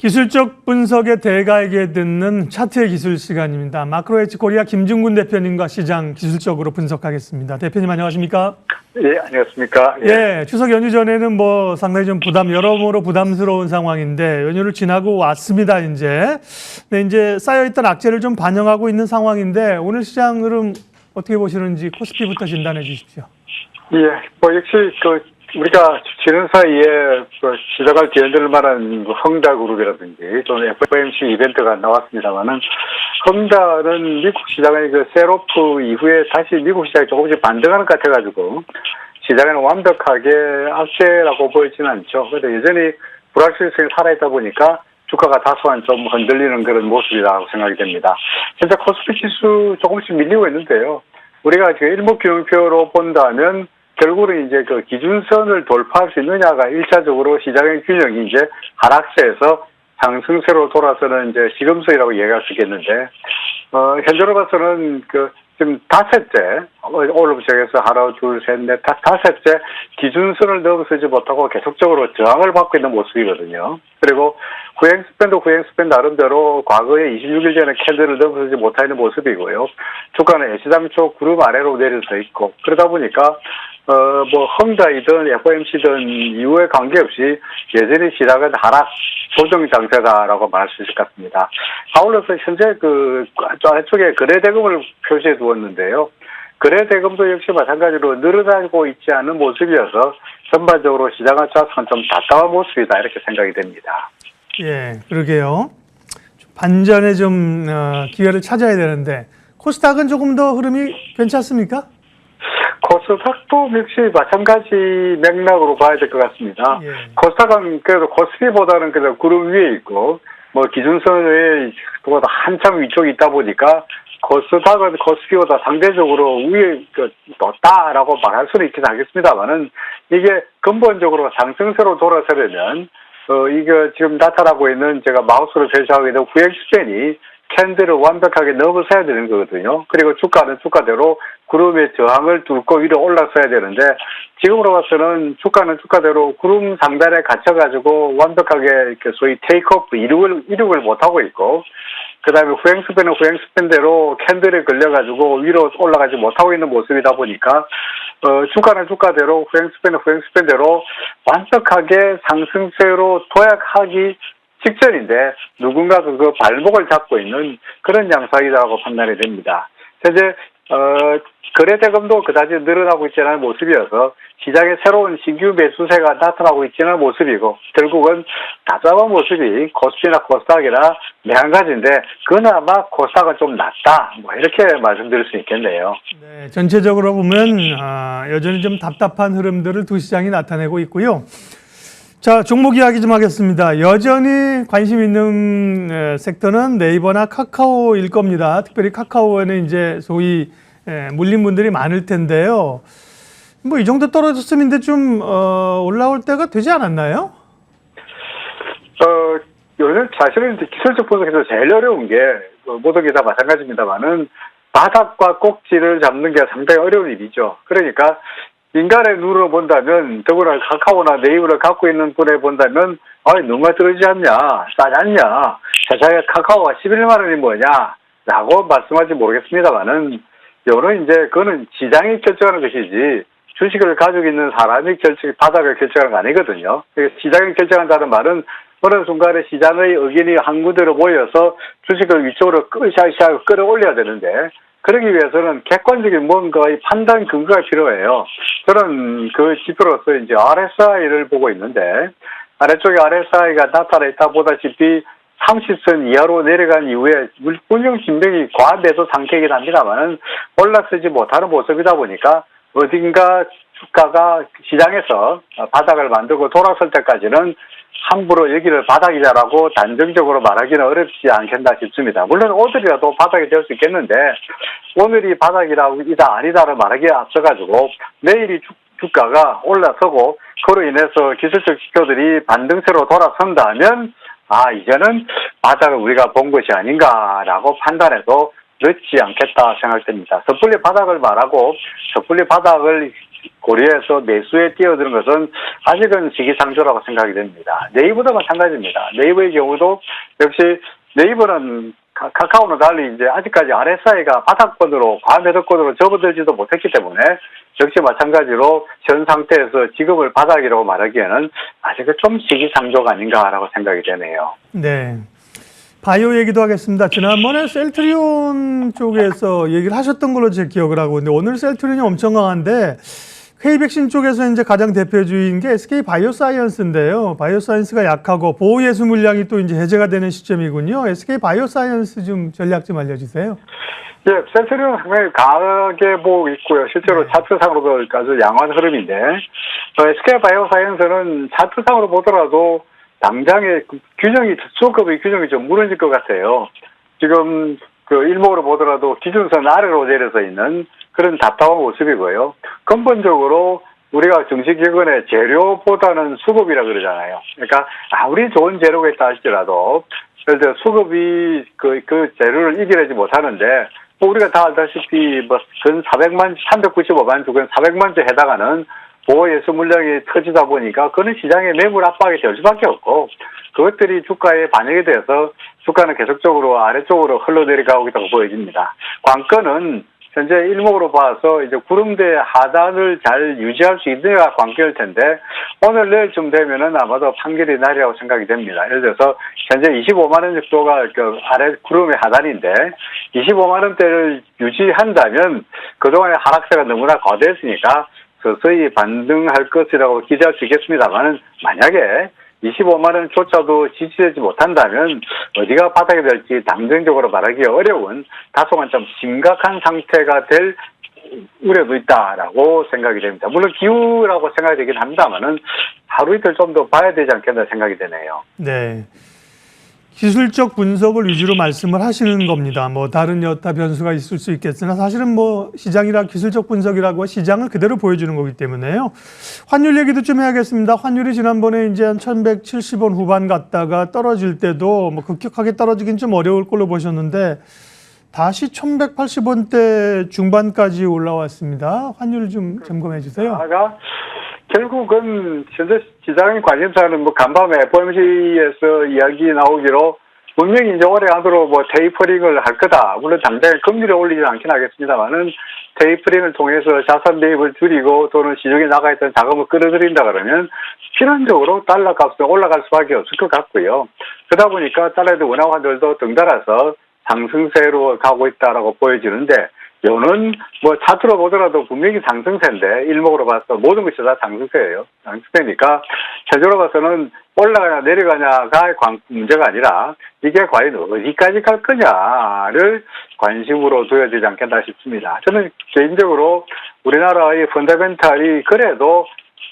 기술적 분석의 대가에게 듣는 차트의 기술 시간입니다. 마크로에치 코리아 김중근 대표님과 시장 기술적으로 분석하겠습니다. 대표님 안녕하십니까? 예, 안녕하십니까? 예, 추석 연휴 전에는 뭐 상당히 좀 여러모로 부담스러운 상황인데 연휴를 지나고 왔습니다, 이제. 네, 이제 쌓여있던 악재를 좀 반영하고 있는 상황인데 오늘 시장 흐름 어떻게 보시는지 코스피부터 진단해 주십시오. 예, 뭐 역시 우리가 지난 사이에 시작할 기회될 만한 헝다그룹이라든지 또는 FOMC 이벤트가 나왔습니다만은 헝다는 미국 시장의 셀오프 이후에 다시 미국 시장이 조금씩 반등하는 것 같아가지고 시장에는 완벽하게 악재라고 보이지는 않죠. 그런데 여전히 불확실성이 살아있다 보니까 주가가 다소한 좀 흔들리는 그런 모습이라고 생각이 됩니다. 현재 코스피 지수 조금씩 밀리고 있는데요. 우리가 지금 일목균형표로 본다면 결국은 이제 기준선을 돌파할 수 있느냐가 1차적으로 시장의 균형이 이제 하락세에서 상승세로 돌아서는 이제 시금석이라고 이해할 수 있겠는데, 현재로 봐서는 지금 다섯째, 오늘 시작해서 하나, 둘, 셋, 넷, 다섯째 기준선을 넘어서지 못하고 계속적으로 저항을 받고 있는 모습이거든요. 그리고 후행스팬도 후행스팬 나름대로 과거에 26일 전에 캔들을 넘어서지 못하는 모습이고요. 주가는 애시당초 구름 아래로 내려서 있고, 그러다 보니까 헝다이든 FOMC든 이후에 관계없이 여전히 시장은 하락 조정 장세다라고 말할 수 있을 것 같습니다. 아울러서 현재 아래쪽에 거래대금을 표시해 두었는데요. 거래대금도 역시 마찬가지로 늘어나고 있지 않은 모습이어서 전반적으로 시장을 짜서는 좀 답답한 모습이다 이렇게 생각이 됩니다. 예, 그러게요. 반전의 좀 기회를 찾아야 되는데 코스닥은 조금 더 흐름이 괜찮습니까? 코스닥도 역시 마찬가지 맥락으로 봐야 될 것 같습니다. 예. 코스닥은 그래도 코스피보다는 그래도 구름 위에 있고, 기준선에 한참 위쪽에 있다 보니까, 코스닥은 코스피보다 상대적으로 위에 높다라고 말할 수는 있긴 하겠습니다만은, 이게 근본적으로 상승세로 돌아서려면, 이게 지금 나타나고 있는 제가 마우스로 표시하고 있는 후행스팬이 캔들을 완벽하게 넘어서야 되는 거거든요. 그리고 주가는 주가대로 구름의 저항을 뚫고 위로 올라서야 되는데 지금으로 봐서는 주가는 주가대로 구름 상단에 갇혀가지고 완벽하게 이렇게 소위 테이크오프 이륙을 못하고 있고 그 다음에 후행스팬은 후행스팬대로 캔들에 걸려가지고 위로 올라가지 못하고 있는 모습이다 보니까 주가는 주가대로 후행스팬은 후행스팬대로 완벽하게 상승세로 도약하기 직전인데 누군가 그 발목을 잡고 있는 그런 양상이라고 판단이 됩니다. 현재 거래대금도 그다지 늘어나고 있지 않은 모습이어서 시장에 새로운 신규 매수세가 나타나고 있지는 않은 모습이고 결국은 답답한 모습이 코스피나 코스닥이나 한 가지인데 그나마 코스닥은 좀 낫다 이렇게 말씀드릴 수 있겠네요. 네, 전체적으로 보면 여전히 좀 답답한 흐름들을 두 시장이 나타내고 있고요. 자, 종목 이야기 좀 하겠습니다. 여전히 관심 있는 섹터는 네이버나 카카오일 겁니다. 특별히 카카오에는 이제 소위 물린 분들이 많을 텐데요. 이 정도 떨어졌으면 이제 좀 올라올 때가 되지 않았나요? 요즘 사실은 기술적 분석에서 제일 어려운 게 모든 게 다 마찬가지입니다만은 바닥과 꼭지를 잡는 게 상당히 어려운 일이죠. 그러니까 인간의 눈으로 본다면 더구나 카카오나 네이버를 갖고 있는 분에 본다면 누가 들어오지 않냐 싸지 않냐 세상에 카카오가 11만 원이 뭐냐 라고 말씀할지 모르겠습니다만은 요는 이제 그거는 시장이 결정하는 것이지 주식을 가지고 있는 사람이 바닥을 결정하는 거 아니거든요. 시장이 결정한다는 말은 어느 순간에 시장의 의견이 한 군데로 모여서 주식을 위쪽으로 으쌰으쌰 끌어올려야 되는데 그러기 위해서는 객관적인 뭔가의 판단 근거가 필요해요. 저는 그 지표로서 이제 RSI를 보고 있는데, 아래쪽에 RSI가 나타나 있다 보다시피 30선 이하로 내려간 이후에 물론 분명히 과매도 상태이긴 합니다만은 올라서지 못하는 모습이다 보니까 어딘가 주가가 시장에서 바닥을 만들고 돌아설 때까지는 함부로 여기를 바닥이다라고 단정적으로 말하기는 어렵지 않겠나 싶습니다. 물론 오늘이라도 바닥이 될 수 있겠는데 오늘이 바닥이다 아니다를 말하기에 앞서가지고 내일이 주가가 올라서고 그로 인해서 기술적 지표들이 반등세로 돌아선다면 이제는 바닥을 우리가 본 것이 아닌가라고 판단해도 늦지 않겠다 생각됩니다. 섣불리 바닥을 말하고 섣불리 바닥을 고려해서 매수에 뛰어드는 것은 아직은 시기상조라고 생각이 됩니다. 네이버도 마찬가지입니다. 네이버의 경우도 역시 네이버는 카카오는 달리 이제 아직까지 RSI가 바닥권으로 과매도권으로 접어들지도 못했기 때문에 역시 마찬가지로 현 상태에서 지금을 바닥이라고 말하기에는 아직은 좀 시기상조가 아닌가라고 생각이 되네요. 네. 바이오 얘기도 하겠습니다. 지난번에 셀트리온 쪽에서 얘기를 하셨던 걸로 제 기억을 하고, 근데 오늘 셀트리온이 엄청 강한데, K백신 쪽에서 이제 가장 대표주의인 게 SK 바이오사이언스인데요. 바이오사이언스가 약하고 보호예수 물량이 또 이제 해제가 되는 시점이군요. SK 바이오사이언스 좀 전략 좀 알려주세요. 예, 셀트리온 상당히 강하게 보고 있고요. 실제로 차트상으로도 아주 양호한 흐름인데, SK 바이오사이언스는 차트상으로 보더라도 당장의 균형이, 수급의 균형이 좀 무너질 것 같아요. 지금 그 일목으로 보더라도 기준선 아래로 내려서 있는 그런 답답한 모습이고요. 근본적으로 우리가 정식기관의 재료보다는 수급이라 그러잖아요. 그러니까 아무리 좋은 재료가 있다 할지라도 예를 들어 수급이 그 재료를 이겨내지 못하는데 뭐 우리가 다 알다시피 뭐 근 400만, 395만 주, 근 400만 주에 해당하는 보호예수 물량이 터지다 보니까 그는 시장의 매물 압박이 될 수밖에 없고 그것들이 주가에 반영이 돼서 주가는 계속적으로 아래쪽으로 흘러내려가고 있다고 보여집니다. 관건은 현재 일목으로 봐서 이제 구름대 하단을 잘 유지할 수 있느냐가 관건일 텐데 오늘 내일쯤 되면은 아마도 판결이 나리라고 생각이 됩니다. 예를 들어서 현재 25만 원 정도가 그 아래 구름의 하단인데 25만 원대를 유지한다면 그동안의 하락세가 너무나 거대했으니까 서서히 반등할 것이라고 기대할 수 있겠습니다만은 만약에 25만 원조차도 지지되지 못한다면 어디가 바닥이 될지 단정적으로 말하기 어려운 다소간 좀 심각한 상태가 될 우려도 있다라고 생각이 됩니다. 물론 기후라고 생각이 되긴 합니다만은 하루 이틀 좀 더 봐야 되지 않겠나 생각이 되네요. 네. 기술적 분석을 위주로 말씀을 하시는 겁니다. 뭐 다른 여타 변수가 있을 수 있겠으나 사실은 뭐 시장이라 기술적 분석이라고 시장을 그대로 보여주는 거기 때문에요. 환율 얘기도 좀 해야겠습니다. 환율이 지난번에 이제 한 1170원 후반 갔다가 떨어질 때도 뭐 급격하게 떨어지긴 좀 어려울 걸로 보셨는데 다시 1180원대 중반까지 올라왔습니다. 환율 좀 점검해 주세요. 결국은 현재 시장의 관심사는 뭐 간밤에 FOMC에서 이야기 나오기로 분명히 이제 올해 안으로 뭐 테이퍼링을 할 거다. 물론 당장에 금리를 올리지는 않긴 하겠습니다만은 테이퍼링을 통해서 자산 매입을 줄이고 또는 시중에 나가 있던 자금을 끌어들인다 그러면 필연적으로 달러 값이 올라갈 수밖에 없을 것 같고요. 그러다 보니까 달러의 원화 환율도 덩달아서 상승세로 가고 있다라고 보여지는데 요는 뭐 차트로 보더라도 분명히 상승세인데 일목으로 봐서 모든 것이 다 상승세예요. 상승세니까 최저로 봐서는 올라가냐 내려가냐가 문제가 아니라 이게 과연 어디까지 갈 거냐를 관심으로 둬야 되지 않겠나 싶습니다. 저는 개인적으로 우리나라의 펀더멘탈이 그래도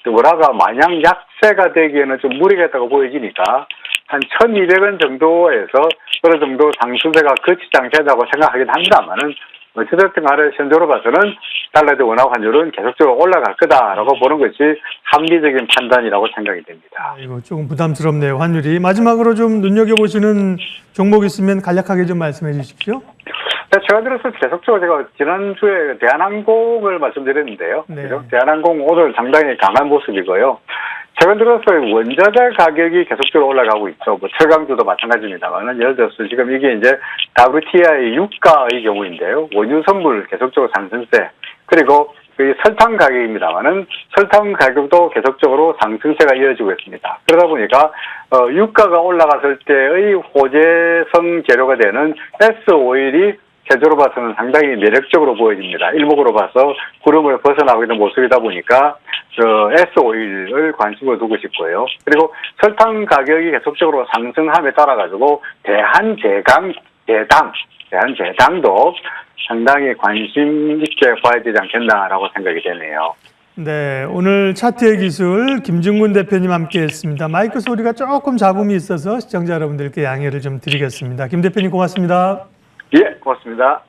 뭐라가 마냥 약세가 되기에는 좀 무리겠다고 보여지니까 한 1,200원 정도에서 어느 정도 상승세가 거치지 않겠다고 생각하긴 합니다만은 어찌됐든 간에 현재로 봐서는 달러 대 원화 환율은 계속적으로 올라갈 거다라고 보는 것이 합리적인 판단이라고 생각이 됩니다. 이거 조금 부담스럽네요, 환율이. 마지막으로 좀 눈여겨보시는 종목 있으면 간략하게 좀 말씀해 주십시오. 네, 제가 들어서 계속적으로 제가 지난주에 대한항공을 말씀드렸는데요. 네. 대한항공 오늘 상당히 강한 모습이고요. 최근 들어서 원자재 가격이 계속적으로 올라가고 있죠. 뭐 철강주도 마찬가지입니다만 예를 들어서 지금 이게 이제 WTI 유가의 경우인데요. 원유 선물 계속적으로 상승세 그리고 그 설탕 가격입니다만은 설탕 가격도 계속적으로 상승세가 이어지고 있습니다. 그러다 보니까 유가가 올라갔을 때의 호재성 재료가 되는 S 오일이 최저로 봐서는 상당히 매력적으로 보여집니다. 일목으로 봐서 구름을 벗어나고 있는 모습이다 보니까 S-오일을 관심을 두고 싶고요. 그리고 설탕 가격이 계속적으로 상승함에 따라 가지고 대한제당도 상당히 관심 있게 봐야 되지 않겠나라고 생각이 되네요. 네, 오늘 차트의 기술 김중근 대표님 함께했습니다. 마이크 소리가 조금 잡음이 있어서 시청자 여러분들께 양해를 좀 드리겠습니다. 김 대표님 고맙습니다. 예, 고맙습니다.